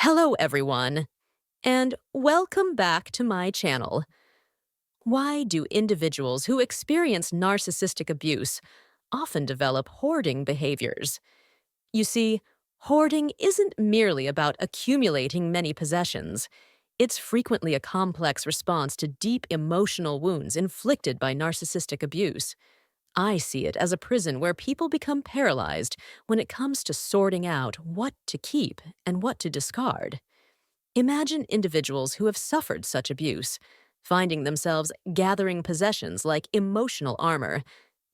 Hello, everyone, and welcome back to my channel. Why do individuals who experience narcissistic abuse often develop hoarding behaviors? You see, hoarding isn't merely about accumulating many possessions. It's frequently a complex response to deep emotional wounds inflicted by narcissistic abuse. I see it as a prison where people become paralyzed when it comes to sorting out what to keep and what to discard. Imagine individuals who have suffered such abuse, finding themselves gathering possessions like emotional armor,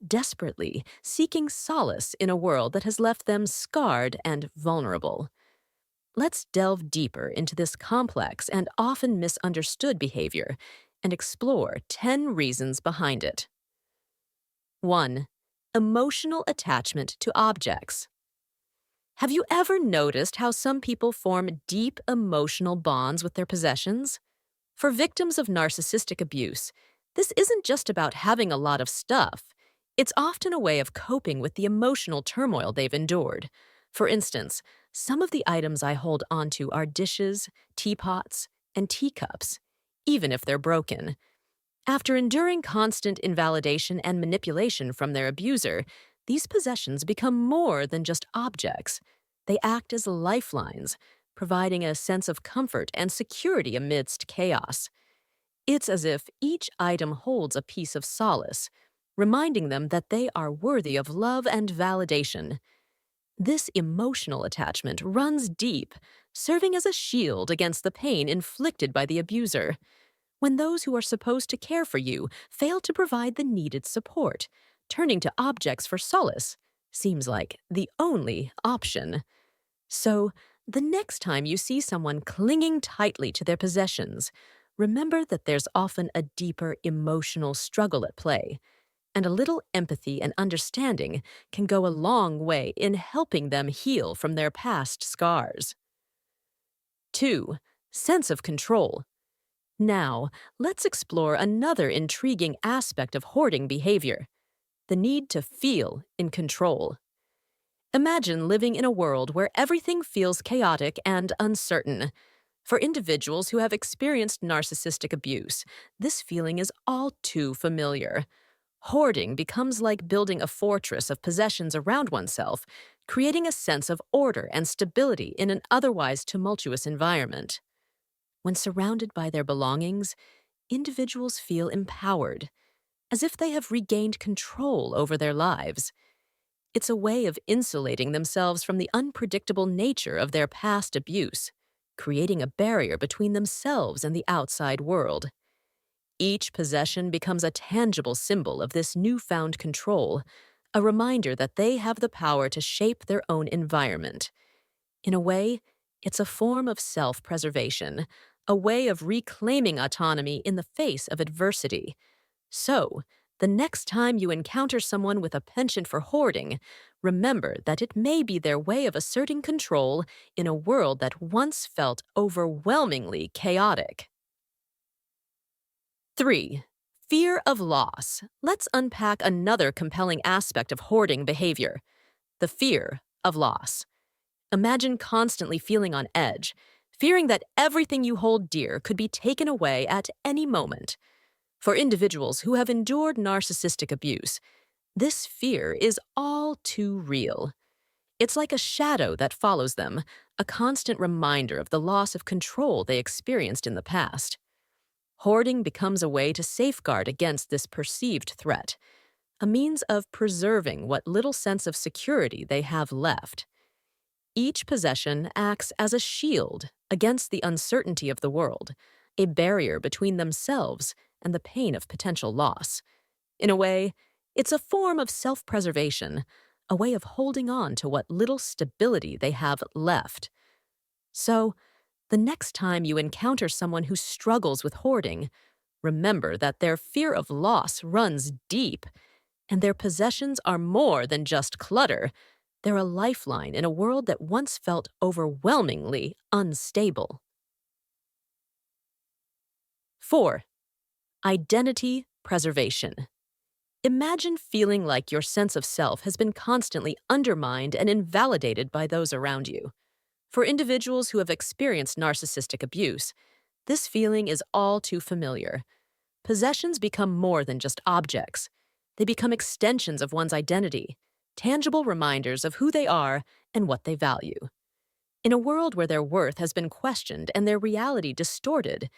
desperately seeking solace in a world that has left them scarred and vulnerable. Let's delve deeper into this complex and often misunderstood behavior and explore 10 reasons behind it. 1. Emotional attachment to objects. Have you ever noticed how some people form deep emotional bonds with their possessions? For victims of narcissistic abuse, this isn't just about having a lot of stuff. It's often a way of coping with the emotional turmoil they've endured. For instance, some of the items I hold onto are dishes, teapots, and teacups, even if they're broken. After enduring constant invalidation and manipulation from their abuser, these possessions become more than just objects. They act as lifelines, providing a sense of comfort and security amidst chaos. It's as if each item holds a piece of solace, reminding them that they are worthy of love and validation. This emotional attachment runs deep, serving as a shield against the pain inflicted by the abuser. When those who are supposed to care for you fail to provide the needed support, turning to objects for solace seems like the only option. So, the next time you see someone clinging tightly to their possessions, remember that there's often a deeper emotional struggle at play, and a little empathy and understanding can go a long way in helping them heal from their past scars. 2. Sense of control. Now, let's explore another intriguing aspect of hoarding behavior: the need to feel in control. Imagine living in a world where everything feels chaotic and uncertain. For individuals who have experienced narcissistic abuse, this feeling is all too familiar. Hoarding becomes like building a fortress of possessions around oneself, creating a sense of order and stability in an otherwise tumultuous environment. When surrounded by their belongings, individuals feel empowered, as if they have regained control over their lives. It's a way of insulating themselves from the unpredictable nature of their past abuse, creating a barrier between themselves and the outside world. Each possession becomes a tangible symbol of this newfound control, a reminder that they have the power to shape their own environment. In a way, it's a form of self-preservation, a way of reclaiming autonomy in the face of adversity. So, the next time you encounter someone with a penchant for hoarding, remember that it may be their way of asserting control in a world that once felt overwhelmingly chaotic. 3. Fear of loss. Let's unpack another compelling aspect of hoarding behavior: the fear of loss. Imagine constantly feeling on edge, fearing that everything you hold dear could be taken away at any moment. For individuals who have endured narcissistic abuse, this fear is all too real. It's like a shadow that follows them, a constant reminder of the loss of control they experienced in the past. Hoarding becomes a way to safeguard against this perceived threat, a means of preserving what little sense of security they have left. Each possession acts as a shield against the uncertainty of the world, a barrier between themselves and the pain of potential loss. In a way, it's a form of self-preservation, a way of holding on to what little stability they have left. So, the next time you encounter someone who struggles with hoarding, remember that their fear of loss runs deep, and their possessions are more than just clutter. They're a lifeline in a world that once felt overwhelmingly unstable. 4. Identity preservation. Imagine feeling like your sense of self has been constantly undermined and invalidated by those around you. For individuals who have experienced narcissistic abuse, this feeling is all too familiar. Possessions become more than just objects. They become extensions of one's identity, tangible reminders of who they are and what they value. In a world where their worth has been questioned and their reality distorted,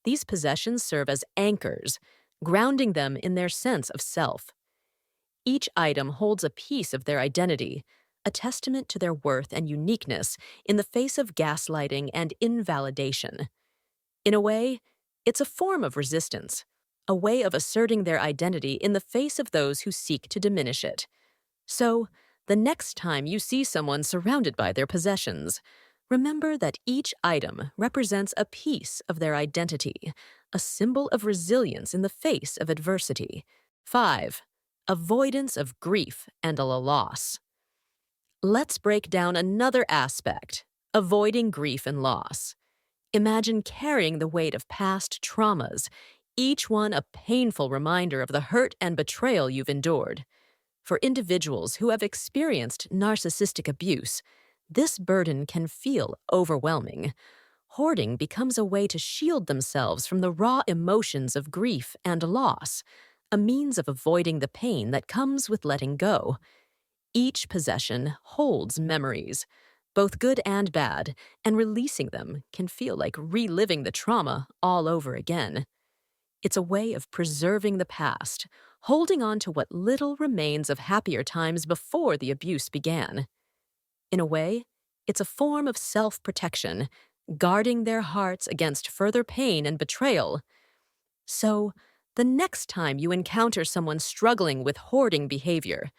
these possessions serve as anchors, grounding them in their sense of self. Each item holds a piece of their identity, a testament to their worth and uniqueness in the face of gaslighting and invalidation. In a way, it's a form of resistance, a way of asserting their identity in the face of those who seek to diminish it. So, the next time you see someone surrounded by their possessions, remember that each item represents a piece of their identity, a symbol of resilience in the face of adversity. 5. Avoidance of grief and a loss. Let's break down another aspect, avoiding grief and loss. Imagine carrying the weight of past traumas, each one a painful reminder of the hurt and betrayal you've endured. For individuals who have experienced narcissistic abuse, this burden can feel overwhelming. Hoarding becomes a way to shield themselves from the raw emotions of grief and loss, a means of avoiding the pain that comes with letting go. Each possession holds memories, both good and bad, and releasing them can feel like reliving the trauma all over again. It's a way of preserving the past, holding on to what little remains of happier times before the abuse began. In a way, it's a form of self-protection, guarding their hearts against further pain and betrayal. So, the next time you encounter someone struggling with hoarding behavior,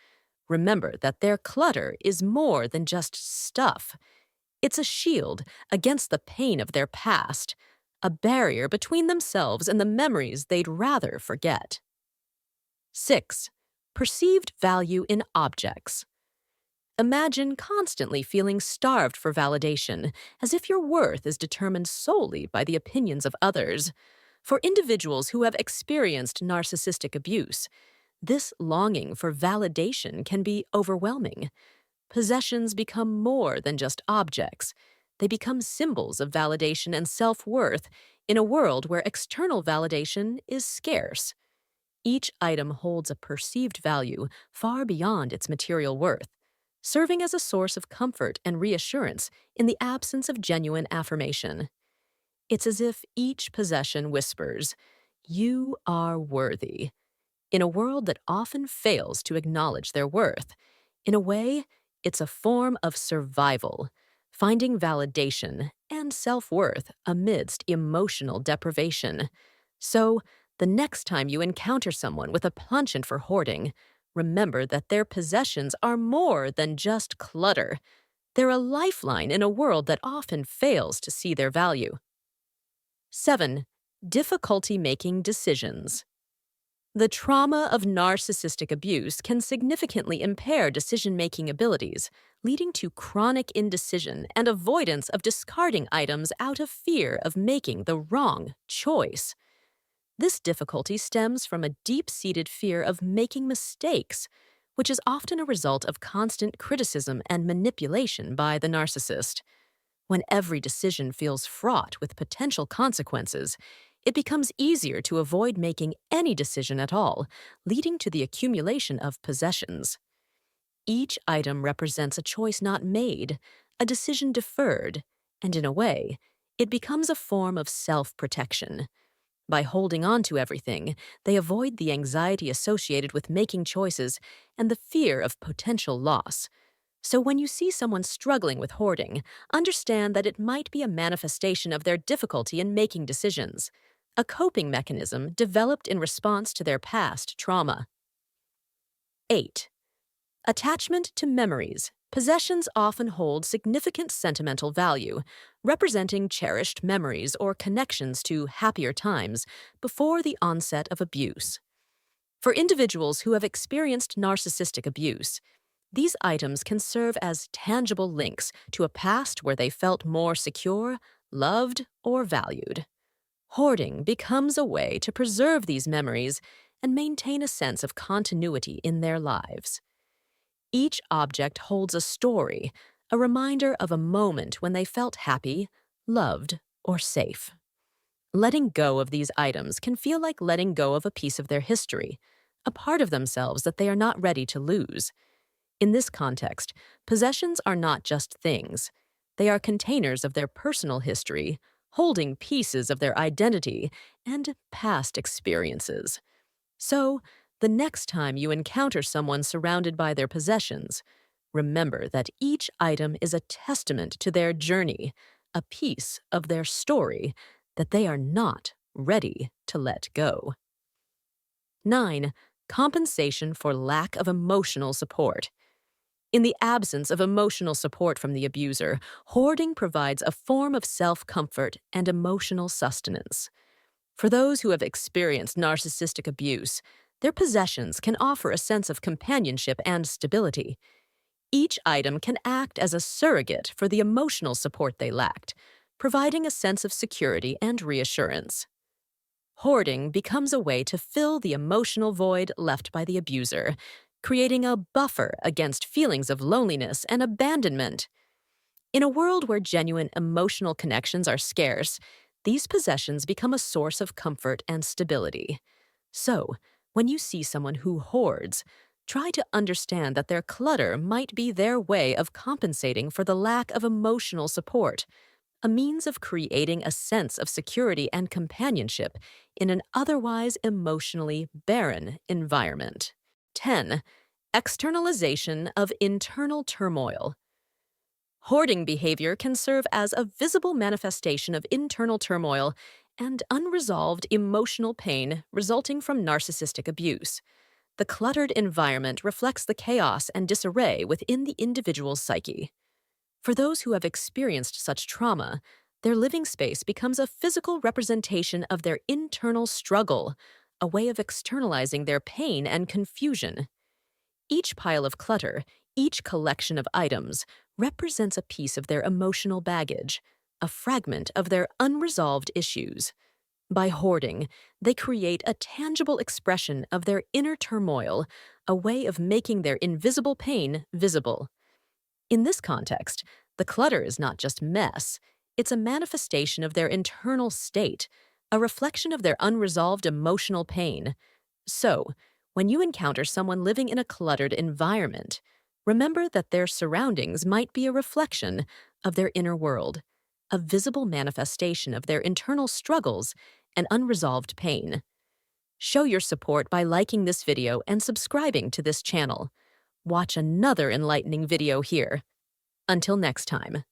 remember that their clutter is more than just stuff. It's a shield against the pain of their past, a barrier between themselves and the memories they'd rather forget. 6. Perceived value in objects. Imagine constantly feeling starved for validation, as if your worth is determined solely by the opinions of others. For individuals who have experienced narcissistic abuse, this longing for validation can be overwhelming. Possessions become more than just objects. They become symbols of validation and self-worth in a world where external validation is scarce. Each item holds a perceived value far beyond its material worth, serving as a source of comfort and reassurance in the absence of genuine affirmation. It's as if each possession whispers, "You are worthy." In a world that often fails to acknowledge their worth, in a way, it's a form of survival, finding validation and self-worth amidst emotional deprivation. So, the next time you encounter someone with a penchant for hoarding, remember that their possessions are more than just clutter. They're a lifeline in a world that often fails to see their value. 7. Difficulty making decisions. The trauma of narcissistic abuse can significantly impair decision-making abilities, leading to chronic indecision and avoidance of discarding items out of fear of making the wrong choice. This difficulty stems from a deep-seated fear of making mistakes, which is often a result of constant criticism and manipulation by the narcissist. When every decision feels fraught with potential consequences, it becomes easier to avoid making any decision at all, leading to the accumulation of possessions. Each item represents a choice not made, a decision deferred, and in a way, it becomes a form of self-protection. By holding on to everything, they avoid the anxiety associated with making choices and the fear of potential loss. So when you see someone struggling with hoarding, understand that it might be a manifestation of their difficulty in making decisions, a coping mechanism developed in response to their past trauma. 8. Attachment to memories. Possessions often hold significant sentimental value, representing cherished memories or connections to happier times before the onset of abuse. For individuals who have experienced narcissistic abuse, these items can serve as tangible links to a past where they felt more secure, loved, or valued. Hoarding becomes a way to preserve these memories and maintain a sense of continuity in their lives. Each object holds a story, a reminder of a moment when they felt happy, loved, or safe. Letting go of these items can feel like letting go of a piece of their history, a part of themselves that they are not ready to lose. In this context, possessions are not just things. They are containers of their personal history, holding pieces of their identity and past experiences. So, the next time you encounter someone surrounded by their possessions, remember that each item is a testament to their journey, a piece of their story that they are not ready to let go. 9. Compensation for lack of emotional support. In the absence of emotional support from the abuser, hoarding provides a form of self-comfort and emotional sustenance. For those who have experienced narcissistic abuse, their possessions can offer a sense of companionship and stability. Each item can act as a surrogate for the emotional support they lacked, providing a sense of security and reassurance. Hoarding becomes a way to fill the emotional void left by the abuser, creating a buffer against feelings of loneliness and abandonment. In a world where genuine emotional connections are scarce, these possessions become a source of comfort and stability. So, when you see someone who hoards, try to understand that their clutter might be their way of compensating for the lack of emotional support, a means of creating a sense of security and companionship in an otherwise emotionally barren environment. 10. Externalization of internal turmoil. Hoarding behavior can serve as a visible manifestation of internal turmoil and unresolved emotional pain resulting from narcissistic abuse. The cluttered environment reflects the chaos and disarray within the individual's psyche. For those who have experienced such trauma, their living space becomes a physical representation of their internal struggle, a way of externalizing their pain and confusion. Each pile of clutter, each collection of items, represents a piece of their emotional baggage, a fragment of their unresolved issues. By hoarding, they create a tangible expression of their inner turmoil, a way of making their invisible pain visible. In this context, the clutter is not just mess, it's a manifestation of their internal state, a reflection of their unresolved emotional pain. So, when you encounter someone living in a cluttered environment, remember that their surroundings might be a reflection of their inner world, a visible manifestation of their internal struggles and unresolved pain. Show your support by liking this video and subscribing to this channel. Watch another enlightening video here. Until next time.